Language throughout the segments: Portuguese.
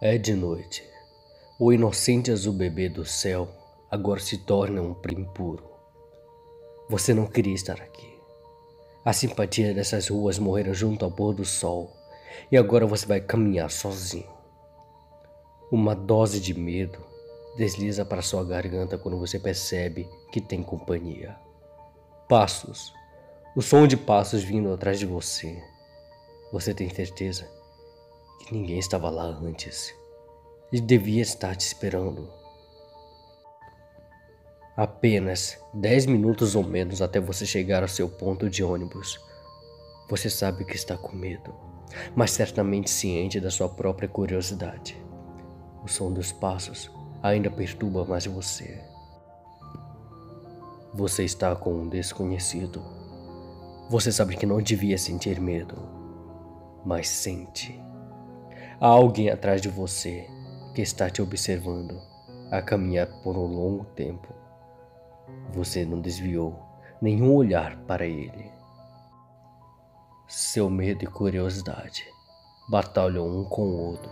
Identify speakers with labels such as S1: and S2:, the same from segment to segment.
S1: É de noite. O inocente azul bebê do céu agora se torna um primo puro. Você não queria estar aqui. A simpatia dessas ruas morreram junto ao pôr do sol e agora você vai caminhar sozinho. Uma dose de medo desliza para sua garganta quando você percebe que tem companhia. Passos. O som de passos vindo atrás de você. Você tem certeza que ninguém estava lá antes. Ele devia estar te esperando. Apenas 10 minutos ou menos até você chegar ao seu ponto de ônibus. Você sabe que está com medo, mas certamente ciente da sua própria curiosidade. O som dos passos ainda perturba mais você. Você está com um desconhecido. Você sabe que não devia sentir medo, mas sente. Há alguém atrás de você que está te observando a caminhar por um longo tempo. Você não desviou nenhum olhar para ele. Seu medo e curiosidade batalham um com o outro.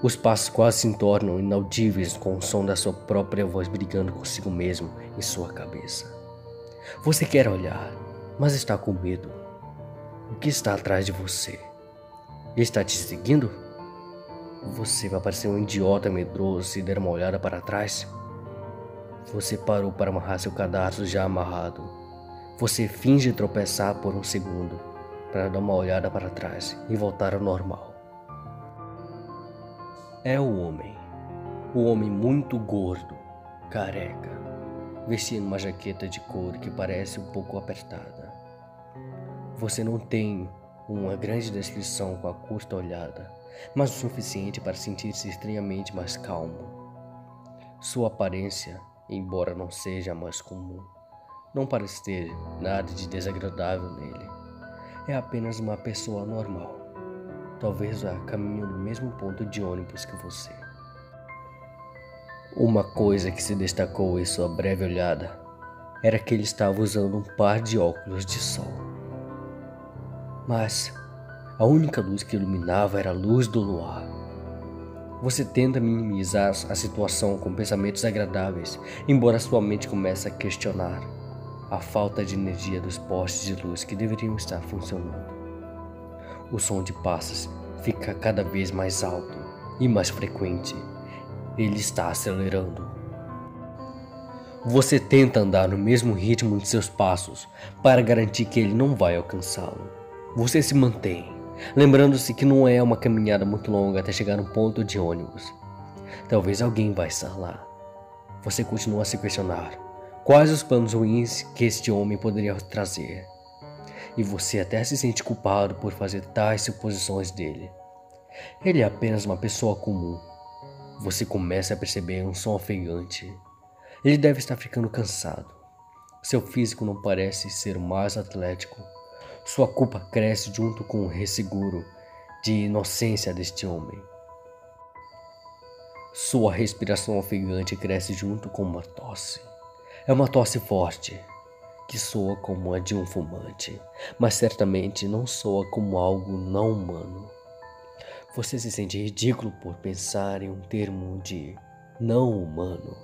S1: Os passos quase se tornam inaudíveis com o som da sua própria voz brigando consigo mesmo em sua cabeça. Você quer olhar, mas está com medo. O que está atrás de você? Ele está te seguindo? Você vai parecer um idiota medroso se der uma olhada para trás. Você parou para amarrar seu cadarço já amarrado. Você finge tropeçar por um segundo para dar uma olhada para trás e voltar ao normal. É o homem muito gordo, careca, vestindo uma jaqueta de couro que parece um pouco apertada. Você não tem uma grande descrição com a curta olhada, mas o suficiente para sentir-se estranhamente mais calmo. Sua aparência, embora não seja a mais comum, não parece ter nada de desagradável nele. É apenas uma pessoa normal, talvez a caminho do mesmo ponto de ônibus que você. Uma coisa que se destacou em sua breve olhada era que ele estava usando um par de óculos de sol. Mas a única luz que iluminava era a luz do luar. Você tenta minimizar a situação com pensamentos agradáveis, embora sua mente comece a questionar a falta de energia dos postes de luz que deveriam estar funcionando. O som de passos fica cada vez mais alto e mais frequente. Ele está acelerando. Você tenta andar no mesmo ritmo de seus passos para garantir que ele não vai alcançá-lo. Você se mantém, lembrando-se que não é uma caminhada muito longa até chegar no ponto de ônibus. Talvez alguém vai estar lá. Você continua a se questionar quais os planos ruins que este homem poderia trazer. E você até se sente culpado por fazer tais suposições dele. Ele é apenas uma pessoa comum. Você começa a perceber um som ofegante. Ele deve estar ficando cansado. Seu físico não parece ser o mais atlético. Sua culpa cresce junto com o resseguro de inocência deste homem. Sua respiração ofegante cresce junto com uma tosse. É uma tosse forte, que soa como a de um fumante, mas certamente não soa como algo não humano. Você se sente ridículo por pensar em um termo de não humano.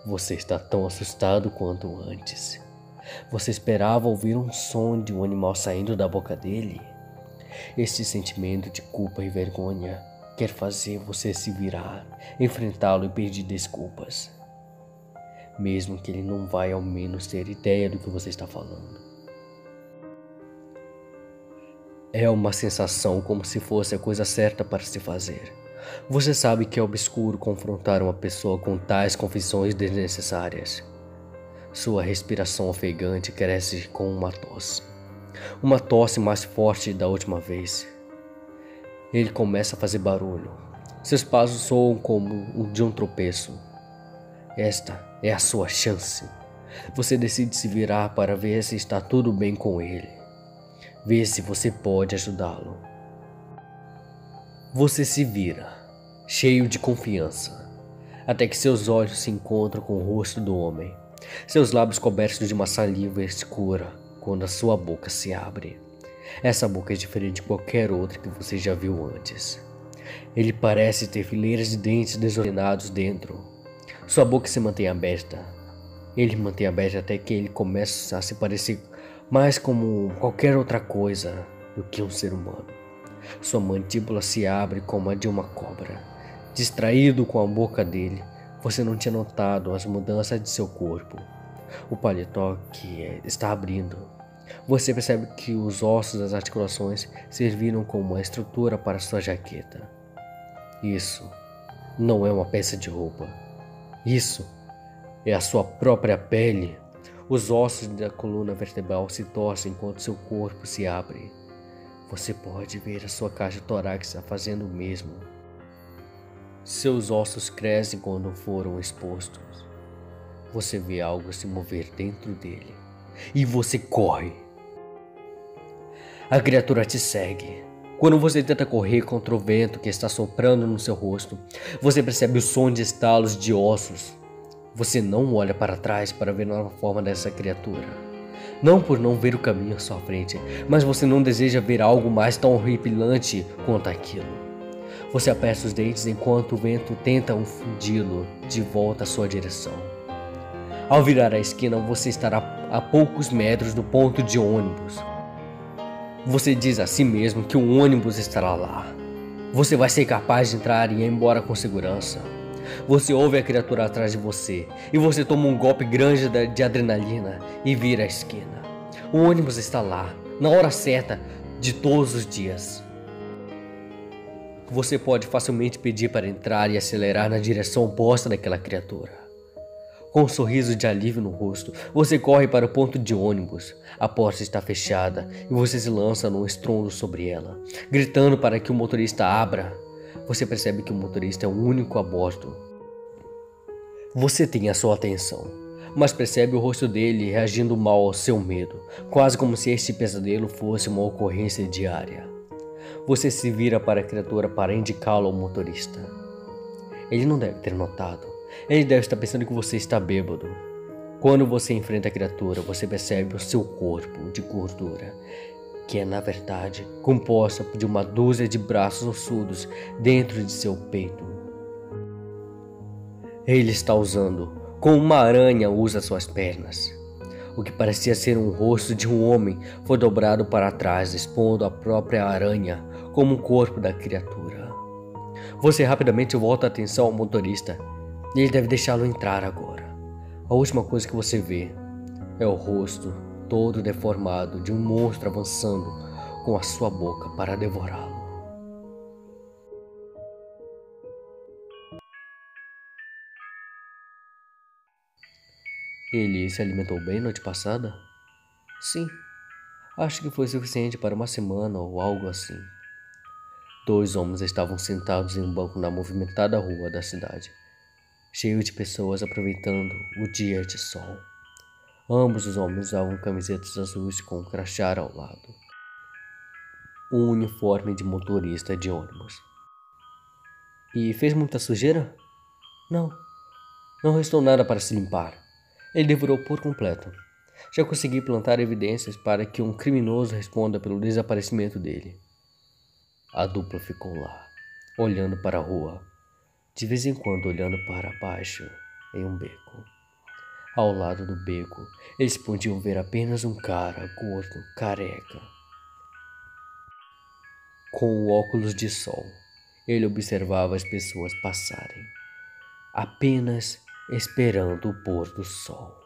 S1: Você está tão assustado quanto antes. Você esperava ouvir um som de um animal saindo da boca dele? Este sentimento de culpa e vergonha quer fazer você se virar, enfrentá-lo e pedir desculpas. Mesmo que ele não vai ao menos ter ideia do que você está falando. É uma sensação como se fosse a coisa certa para se fazer. Você sabe que é obscuro confrontar uma pessoa com tais confissões desnecessárias. Sua respiração ofegante cresce com uma tosse. Uma tosse mais forte da última vez. Ele começa a fazer barulho. Seus passos soam como o de um tropeço. Esta é a sua chance. Você decide se virar para ver se está tudo bem com ele. Ver se você pode ajudá-lo. Você se vira, cheio de confiança, até que seus olhos se encontram com o rosto do homem. Seus lábios cobertos de uma saliva escura quando a sua boca se abre. Essa boca é diferente de qualquer outra que você já viu antes. Ele parece ter fileiras de dentes desordenados dentro. Sua boca se mantém aberta. Ele mantém aberta até que ele começa a se parecer mais como qualquer outra coisa do que um ser humano. Sua mandíbula se abre como a de uma cobra. Distraído com a boca dele, você não tinha notado as mudanças de seu corpo. O paletó que está abrindo. Você percebe que os ossos das articulações serviram como uma estrutura para sua jaqueta. Isso não é uma peça de roupa. Isso é a sua própria pele. Os ossos da coluna vertebral se torcem enquanto seu corpo se abre. Você pode ver a sua caixa torácica fazendo o mesmo. Seus ossos crescem quando foram expostos. Você vê algo se mover dentro dele e você corre. A criatura te segue. Quando você tenta correr contra o vento que está soprando no seu rosto, você percebe o som de estalos de ossos. Você não olha para trás para ver a nova forma dessa criatura. Não por não ver o caminho à sua frente, mas você não deseja ver algo mais tão horripilante quanto aquilo. Você aperta os dentes enquanto o vento tenta fundi-lo de volta à sua direção. Ao virar a esquina, você estará a poucos metros do ponto de ônibus. Você diz a si mesmo que um ônibus estará lá. Você vai ser capaz de entrar e ir embora com segurança. Você ouve a criatura atrás de você e você toma um golpe grande de adrenalina e vira a esquina. O ônibus está lá, na hora certa de todos os dias. Você pode facilmente pedir para entrar e acelerar na direção oposta daquela criatura. Com um sorriso de alívio no rosto, você corre para o ponto de ônibus. A porta está fechada e você se lança num estrondo sobre ela, gritando para que o motorista abra. Você percebe que o motorista é o único a bordo. Você tem a sua atenção, mas percebe o rosto dele reagindo mal ao seu medo, quase como se este pesadelo fosse uma ocorrência diária. Você se vira para a criatura para indicá-lo ao motorista. Ele não deve ter notado. Ele deve estar pensando que você está bêbado. Quando você enfrenta a criatura, você percebe o seu corpo de gordura, que é na verdade composta de uma dúzia de braços ossudos dentro de seu peito. Ele está usando, como uma aranha usa suas pernas. O que parecia ser um rosto de um homem foi dobrado para trás, expondo a própria aranha como o corpo da criatura. Você rapidamente volta a atenção ao motorista. Ele deve deixá-lo entrar agora. A última coisa que você vê é o rosto todo deformado de um monstro avançando com a sua boca para devorá-lo. Ele se alimentou bem noite passada? Sim, acho que foi suficiente para uma semana ou algo assim. 2 homens estavam sentados em um banco na movimentada rua da cidade, cheio de pessoas aproveitando o dia de sol. Ambos os homens usavam camisetas azuis com um crachá ao lado. Um uniforme de motorista de ônibus. E fez muita sujeira? Não. Não restou nada para se limpar. Ele devorou por completo. Já consegui plantar evidências para que um criminoso responda pelo desaparecimento dele. A dupla ficou lá, olhando para a rua, de vez em quando olhando para baixo em um beco. Ao lado do beco, eles podiam ver apenas um cara gordo, careca. Com óculos de sol, ele observava as pessoas passarem, apenas esperando o pôr do sol.